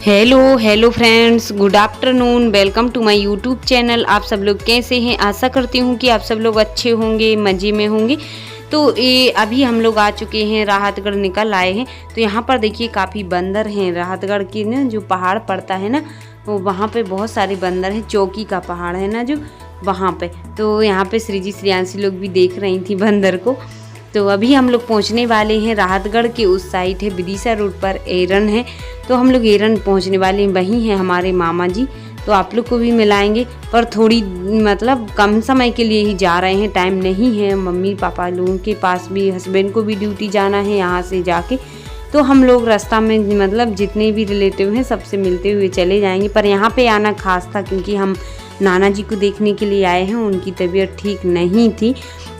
Hello friends, good afternoon. Welcome to my YouTube channel. आप सब लोग कैसे हैं? आशा करती हूँ कि आप सब लोग अच्छे होंगे, मज़े में होंगे। तो ये अभी हम लोग आ चुके हैं, राहतगढ़ निकल आए हैं। तो यहाँ पर देखिए काफ़ी बंदर हैं। राहतगढ़ की ना जो पहाड़ पड़ता है ना, वो वहाँ पे बहुत सारे बंदर हैं। चौकी का पहाड़ है ना जो, वहाँ पे। तो यहाँ पे श्रीजी श्रेयांशी लोग भी देख रही थी बंदर को। तो अभी हम लोग पहुंचने वाले हैं राहतगढ़ के उस साइड है, विदिशा रोड पर एरन है। तो हम लोग एरन पहुंचने वाले हैं, वहीं हैं हमारे मामा जी। तो आप लोग को भी मिलाएंगे, पर थोड़ी मतलब कम समय के लिए ही जा रहे हैं, टाइम नहीं है। मम्मी पापा लोगों के पास भी, हस्बैंड को भी ड्यूटी जाना है यहाँ से जाके। तो हम लोग रास्ता में मतलब जितने भी रिलेटिव हैं सबसे मिलते हुए चले जाएंगे। पर यहाँ पे आना खास था क्योंकि हम नाना जी को देखने के लिए आए हैं। उनकी तबीयत ठीक नहीं थी,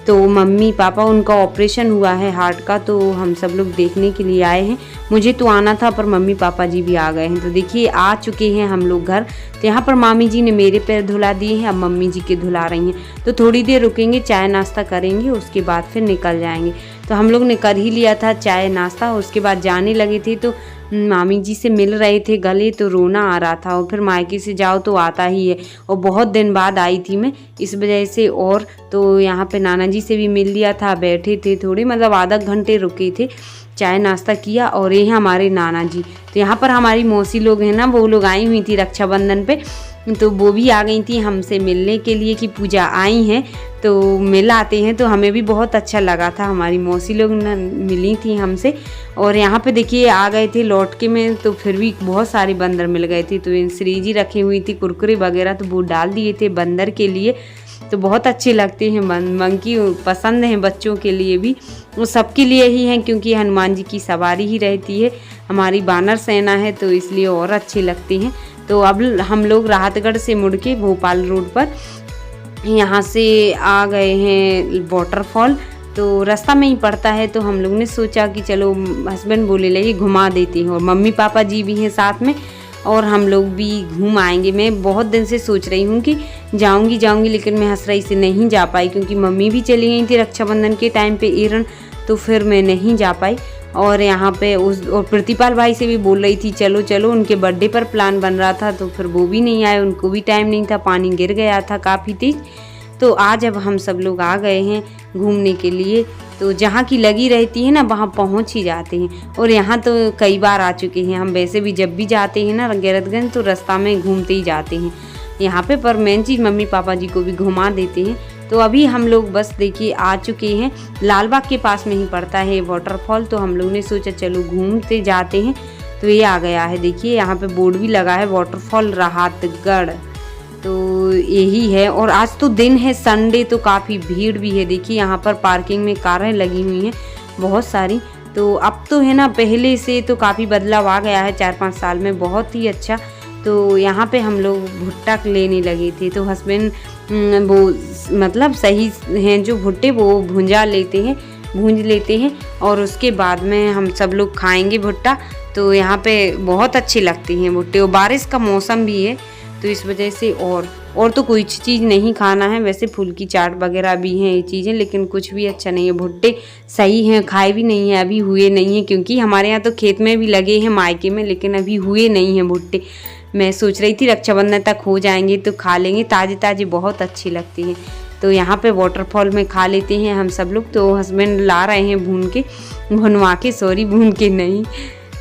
तो मम्मी पापा, उनका ऑपरेशन हुआ है हार्ट का, तो हम सब लोग देखने के लिए आए हैं। मुझे तो आना था पर मम्मी पापा जी भी आ गए हैं। तो देखिए आ चुके हैं हम लोग घर। तो यहाँ पर मामी जी ने मेरे पैर धुला दिए हैं, अब मम्मी जी के धुला रही हैं। तो थोड़ी देर रुकेंगे, चाय नाश्ता करेंगे, उसके बाद फिर निकल जाएंगे। तो हम लोग ने कर ही लिया था चाय नाश्ता, उसके बाद जाने लगे थे। तो मामी जी से मिल रहे थे, गले तो रोना आ रहा था। और फिर मायके से जाओ तो आता ही है, और बहुत दिन बाद आई थी मैं, इस वजह से। और तो यहाँ पे नाना जी से भी मिल लिया था, बैठे थे थोड़े, मतलब आधा घंटे रुके थे, चाय नाश्ता किया। और ये हैं हमारे नाना जी। तो यहाँ पर हमारी मौसी लोग हैं ना, वो लोग आई हुई थी रक्षाबंधन पे, तो वो भी आ गई थी हमसे मिलने के लिए कि पूजा आई हैं तो मिल आते हैं। तो हमें भी बहुत अच्छा लगा था, हमारी मौसी लोग मिली थी हमसे। और यहाँ पे देखिए आ गए थे लौट के में, तो फिर भी बहुत सारे बंदर मिल गए थे। तो इन श्रीजी रखी हुई थी कुरकुरे वगैरह, तो वो डाल दिए थे बंदर के लिए। तो बहुत अच्छे लगते हैं मंकी, पसंद हैं बच्चों के लिए भी, वो सबके लिए ही हैं क्योंकि हनुमान जी की सवारी ही रहती है, हमारी बानर सेना है, तो इसलिए और अच्छे लगते हैं। तो अब हम लोग राहतगढ़ से मुड़ के भोपाल रोड पर यहाँ से आ गए हैं वाटरफॉल। तो रास्ता में ही पड़ता है, तो हम लोग ने सोचा कि चलो, हस्बैंड बोले लगे घुमा देती हूँ, और मम्मी पापा जी भी हैं साथ में, और हम लोग भी घूम आएंगे। मैं बहुत दिन से सोच रही हूँ कि जाऊँगी, लेकिन मैं हसरई से नहीं जा पाई क्योंकि मम्मी भी चली गई थी रक्षाबंधन के टाइम पे एरन, तो फिर मैं नहीं जा पाई। और यहाँ पे और प्रतिपाल भाई से भी बोल रही थी चलो चलो, उनके बर्थडे पर प्लान बन रहा था, तो फिर वो भी नहीं आए, उनको भी टाइम नहीं था, पानी गिर गया था काफ़ी तेज। तो आज अब हम सब लोग आ गए हैं घूमने के लिए। तो जहाँ की लगी रहती है ना, वहाँ पहुँच ही जाते हैं। और यहाँ तो कई बार आ चुके हैं हम, वैसे भी जब भी जाते हैं ना गैरतगंज, तो रास्ता में घूमते ही जाते हैं यहाँ पे। पर मेन चीज़ मम्मी पापा जी को भी घुमा देते हैं। तो अभी हम लोग बस देखिए आ चुके हैं, लालबाग के पास में ही पड़ता है वाटरफॉल। तो हम लोग ने सोचा चलो घूमते जाते हैं। तो ये आ गया है, देखिए यहाँ पे बोर्ड भी लगा है, वाटरफॉल राहतगढ़, तो यही है। और आज तो दिन है संडे, तो काफ़ी भीड़ भी है। देखिए यहाँ पर पार्किंग में कारें लगी हुई हैं बहुत सारी। तो अब तो है ना, पहले से तो काफ़ी बदलाव आ गया है 4-5 साल में, बहुत ही अच्छा। तो यहाँ पे हम लोग भुट्टा लेने लगे थे, तो हस्बैंड वो मतलब सही हैं जो भुट्टे, वो भूंज लेते हैं और उसके बाद में हम सब लोग खाएंगे भुट्टा। तो यहाँ पे बहुत अच्छे लगते हैं भुट्टे, और बारिश का मौसम भी है तो इस वजह से। और तो कोई चीज़ नहीं खाना है, वैसे फूल की चाट वगैरह भी हैं ये चीज़ें, लेकिन कुछ भी अच्छा नहीं है। भुट्टे सही हैं, खाए भी नहीं हैं, अभी हुए नहीं हैं, क्योंकि हमारे यहाँ तो खेत में भी लगे हैं मायके में, लेकिन अभी हुए नहीं हैं भुट्टे। मैं सोच रही थी रक्षाबंधन तक हो जाएंगे तो खा लेंगे, ताज़े ताज़े बहुत अच्छी लगती हैं। तो यहाँ पे वाटरफॉल में खा लेते हैं हम सब लोग। तो हस्बैंड ला रहे हैं भुनवा के, भून के नहीं।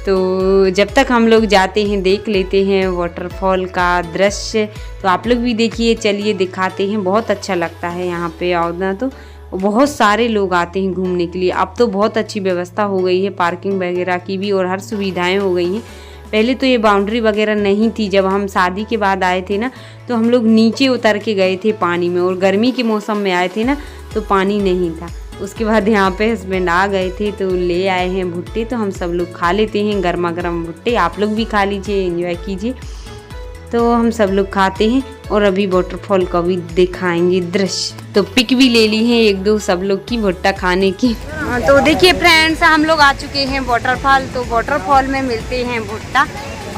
तो जब तक हम लोग जाते हैं देख लेते हैं वाटरफॉल का दृश्य। तो आप लोग भी देखिए, चलिए दिखाते हैं, बहुत अच्छा लगता है यहाँ पे आओ ना। तो बहुत सारे लोग आते हैं घूमने के लिए। अब तो बहुत अच्छी व्यवस्था हो गई है, पार्किंग वगैरह की भी, और हर सुविधाएं हो गई हैं। पहले तो ये बाउंड्री वगैरह नहीं थी, जब हम शादी के बाद आए थे ना, तो हम लोग नीचे उतर के गए थे पानी में, और गर्मी के मौसम में आए थे ना तो पानी नहीं था। उसके बाद यहाँ पे हस्बैंड आ गए थे तो ले आए हैं भुट्टे, तो हम सब लोग खा लेते हैं गर्मा गर्म भुट्टे। आप लोग भी खा लीजिए, एंजॉय कीजिए। तो हम सब लोग खाते हैं, और अभी वाटरफॉल का भी दिखाएंगे दृश्य। तो पिक भी ले ली है 1-2 सब लोग की भुट्टा खाने की। तो देखिए फ्रेंड्स, हम लोग आ चुके हैं वाटरफॉल। तो वाटरफॉल में मिलते हैं भुट्टा,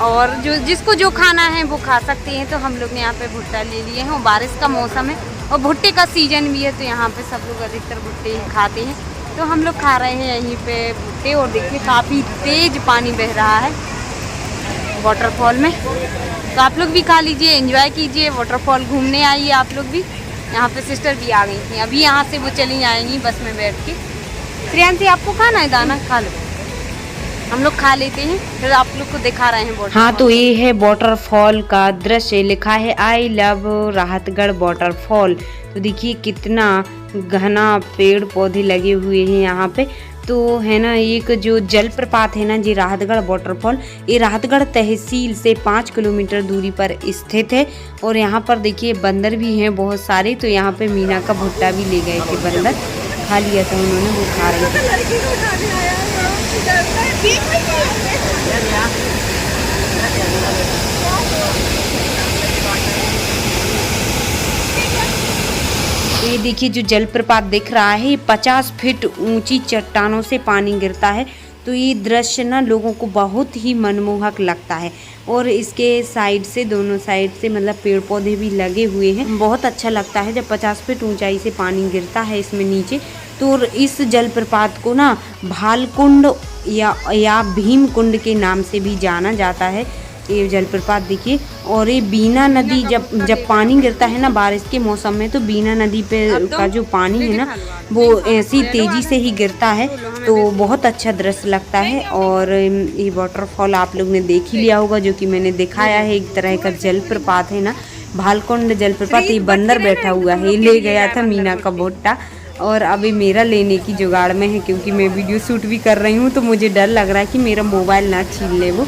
और जिसको जो खाना है वो खा सकते हैं। तो हम लोग ने यहाँ पे भुट्टा ले लिए हैं, और बारिश का मौसम है और भुट्टे का सीजन भी है, तो यहाँ पे सब लोग अधिकतर भुट्टे ही खाते हैं। तो हम लोग खा रहे हैं यहीं पे भुट्टे, और देखिए काफ़ी तेज पानी बह रहा है। वाटरफॉल में। तो आप लोग भी खा लीजिए, एंजॉय कीजिए, वाटरफॉल घूमने आइए आप लोग भी। यहाँ पे सिस्टर भी आ गई थी, अभी यहाँ से वो चली जाएंगी बस में बैठ के। श्रेयांशी आपको खाना है दाना, खा लो, हम लोग खा लेते हैं, फिर आप लोग को दिखा रहे हैं। हाँ, तो ये है वाटरफॉल का दृश्य, लिखा है आई लव राहतगढ़ वाटरफॉल। तो देखिए कितना घना पेड़ पौधे लगे हुए हैं यहाँ पे। तो है ना, एक जो जलप्रपात है ना जी, राहतगढ़ वाटरफॉल, ये राहतगढ़ तहसील से 5 किलोमीटर दूरी पर स्थित है। और यहाँ पर देखिए बंदर भी हैं बहुत सारे। तो यहाँ पे मीना का भुट्टा भी ले गए थे बंदर, खा लिया था उन्होंने, वो खा रहे थे। ये देखिए जो जलप्रपात दिख रहा है, 50 फीट ऊंची चट्टानों से पानी गिरता है। तो ये दृश्य ना लोगों को बहुत ही मनमोहक लगता है। और इसके साइड से, दोनों साइड से मतलब पेड़ पौधे भी लगे हुए हैं। बहुत अच्छा लगता है जब 50 फीट ऊंचाई से पानी गिरता है इसमें नीचे। तो इस जलप्रपात को ना भालकुंड या भीम कुंड के नाम से भी जाना जाता है ये जलप्रपात। देखिए, और ये बीना नदी जब पानी गिरता है ना बारिश के मौसम में, तो बीना नदी पे का जो पानी है ना वो ऐसी तेजी से ही गिरता है। तो बहुत अच्छा दृश्य लगता है। और ये वाटरफॉल आप लोग ने देख ही लिया होगा, जो कि मैंने दिखाया है, एक तरह का जलप्रपात है ना, भालकुंड जलप्रपात। ये बंदर बैठा हुआ है, ये ले गया था मीना का भुट्टा, और अभी मेरा लेने की जुगाड़ में है, क्योंकि मैं वीडियो शूट भी कर रही हूँ। तो मुझे डर लग रहा है कि मेरा मोबाइल ना छीन ले वो।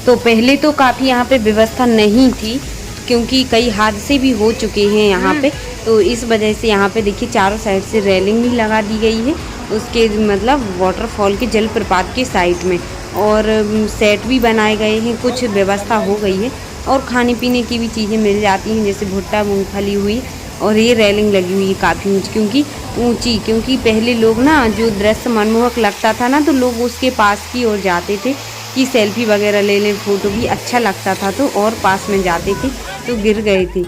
तो पहले तो काफ़ी यहाँ पे व्यवस्था नहीं थी, क्योंकि कई हादसे भी हो चुके हैं यहाँ पे। तो इस वजह से यहाँ पे देखिए चारों साइड से रेलिंग भी लगा दी गई है, उसके मतलब वाटरफॉल के जलप्रपात के साइड में। और सेट भी बनाए गए हैं, कुछ व्यवस्था हो गई है। और खाने पीने की भी चीज़ें मिल जाती हैं, जैसे भुट्टा, मूंगफली हुई। और ये रेलिंग लगी हुई है काफ़ी ऊंची, क्योंकि पहले लोग ना, जो दृश्य मनमोहक लगता था ना, तो लोग उसके पास की ओर जाते थे कि सेल्फी वगैरह ले लें, फ़ोटो भी अच्छा लगता था। तो और पास में जाते थे तो गिर गए थे।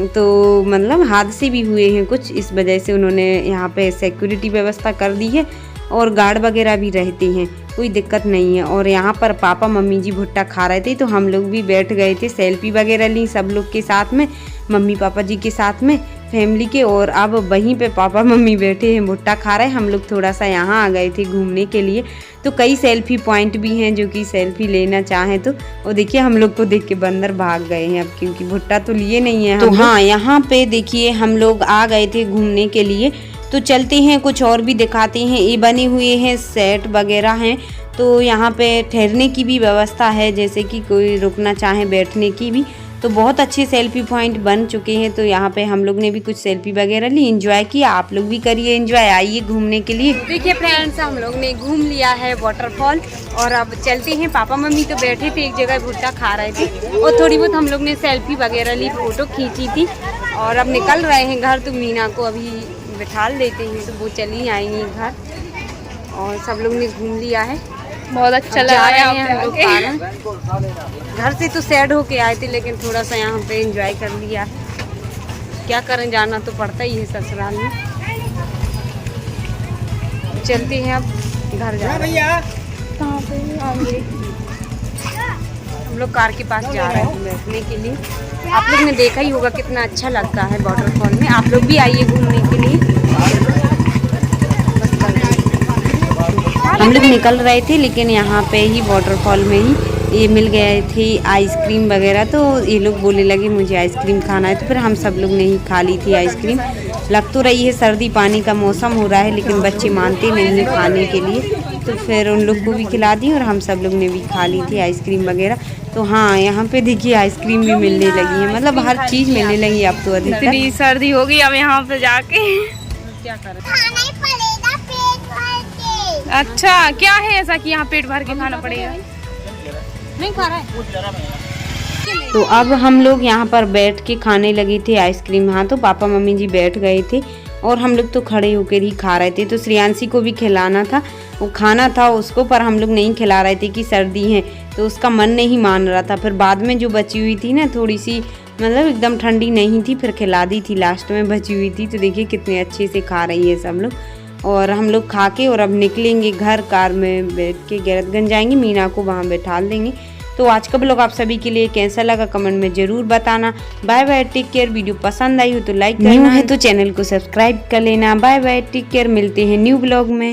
तो मतलब हादसे भी हुए हैं कुछ, इस वजह से उन्होंने यहाँ पे सिक्योरिटी व्यवस्था कर दी है। और गार्ड वगैरह भी रहते हैं, कोई दिक्कत नहीं है। और यहाँ पर पापा मम्मी जी भुट्टा खा रहे थे, तो हम लोग भी बैठ गए थे, सेल्फी वगैरह ली सब लोग के साथ में, मम्मी पापा जी के साथ में, फैमिली के। और अब वहीं पे पापा मम्मी बैठे हैं, भुट्टा खा रहे हैं। हम लोग थोड़ा सा यहाँ आ गए थे घूमने के लिए। तो कई सेल्फी पॉइंट भी हैं जो कि सेल्फी लेना चाहें तो। और देखिए हम लोग को देख के बंदर भाग गए हैं अब, क्योंकि भुट्टा तो लिए नहीं है। तो हाँ, यहाँ पे देखिए हम लोग आ गए थे घूमने के लिए। तो चलते हैं, कुछ और भी दिखाते हैं। ये बने हुए हैं सेट वगैरह हैं। तो यहाँ पे ठहरने की भी व्यवस्था है, जैसे कि कोई रुकना चाहे, बैठने की भी। तो बहुत अच्छे सेल्फी पॉइंट बन चुके हैं। तो यहाँ पे हम लोग ने भी कुछ सेल्फी वगैरह ली, एंजॉय किया। आप लोग भी करिए एंजॉय, आइए घूमने के लिए। देखिए फ्रेंड्स, हम लोग ने घूम लिया है वाटरफॉल, और अब चलते हैं। पापा मम्मी तो बैठे थे एक जगह, भुट्टा खा रहे थे, और थोड़ी बहुत हम लोग ने सेल्फी वगैरह ली, फ़ोटो खींची थी। और अब निकल रहे हैं घर। तो मीना को अभी बिठा लेते हैं, तो वो चली आएंगी घर। और सब लोग ने घूम लिया है, बहुत अच्छा लगा यहाँ पे। घर से तो सैड होके आए थे, लेकिन थोड़ा सा यहाँ पे एंजॉय कर लिया। क्या करें, जाना तो पड़ता ही है ससुराल में। चलते हैं अब घर जा रहे हैं। कहाँ पे? हम लोग कार के पास जा रहे हैं बैठने के लिए। आप लोग ने देखा ही होगा कितना अच्छा लगता है वाटरफॉल में। आप लोग भी आइए घूमने के लिए। हम लोग निकल रहे थे, लेकिन यहाँ पे ही वाटरफॉल में ही ये मिल गए थे आइसक्रीम वगैरह। तो ये लोग बोलने लगे मुझे आइसक्रीम खाना है, तो फिर हम सब लोग ने ही खा ली थी आइसक्रीम। लग तो रही है सर्दी पानी का मौसम हो रहा है, लेकिन बच्चे मानते नहीं हैं खाने के लिए। तो फिर उन लोग को भी खिला दी, और हम सब लोग ने भी खा ली थी आइसक्रीम वगैरह। तो हाँ, यहाँ पे देखिए आइसक्रीम भी मिलने लगी है, मतलब हर चीज़ मिलने लगी अब तो। अधिकतर इतनी सर्दी होगी अब यहाँ पे जाके, क्या करें, खाना ही पड़ेगा पेट भर के। अच्छा, क्या है ऐसा कि यहाँ पेट भर के खाना पड़ेगा? नहीं खा रहा है। तो अब हम लोग यहाँ पर बैठ के खाने लगे थे आइसक्रीम। हाँ, तो पापा मम्मी जी बैठ गए थे, और हम लोग तो खड़े होकर ही खा रहे थे। तो श्रेयांशी को भी खिलाना था, वो खाना था उसको, पर हम लोग नहीं खिला रहे थे कि सर्दी है, तो उसका मन नहीं मान रहा था। फिर बाद में जो बची हुई थी ना थोड़ी सी मतलब एकदम ठंडी नहीं थी, फिर खिला दी थी लास्ट में बची हुई थी। तो देखिए कितने अच्छे से खा रही है सब लोग। और हम लोग खा के और अब निकलेंगे घर, कार में बैठ के गैरतगंज जाएंगे, मीना को वहाँ बैठा देंगे। तो आज का ब्लॉग आप सभी के लिए कैसा लगा कमेंट में ज़रूर बताना। Bye bye, take care. Video पसंद आई हो तो लाइक करना, न्यू है तो चैनल को सब्सक्राइब कर लेना। Bye bye, take care. मिलते हैं न्यू ब्लॉग में।